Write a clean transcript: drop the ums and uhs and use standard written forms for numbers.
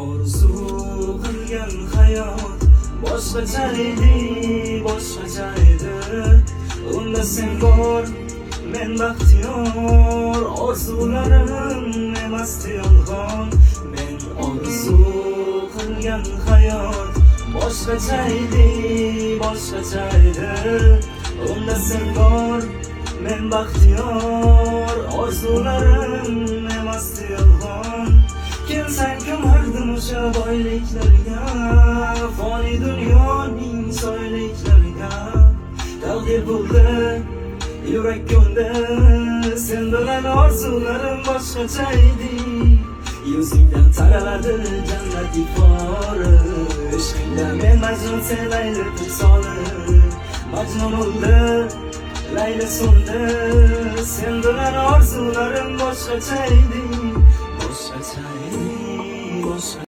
orzu qilgan hayot boshqacha edi, boshqacha edi. Unda sen bor, men baxtiyor, orzularim emasdi yolg'on. Men orzu qilgan hayot boshqacha edi, boshqacha edi. Unda sen bor, men baxtiyor, orzularim emasdi yolg'on. Kelsang ko'mardim o'sha boyliklarga, foniy dunyoning soyliklariga. Taqdir bo'ldi, yurak ko'ndi, sen bilan orzularim boshqacha edi. Yuzingdan taraladi jannat ifori, ishqingda men Majnun, sen Layli timsoli. Majnun bo'ldi, Layli so'ndi, sen bilan orzularim boshqacha edi, boshqacha edi, boshqa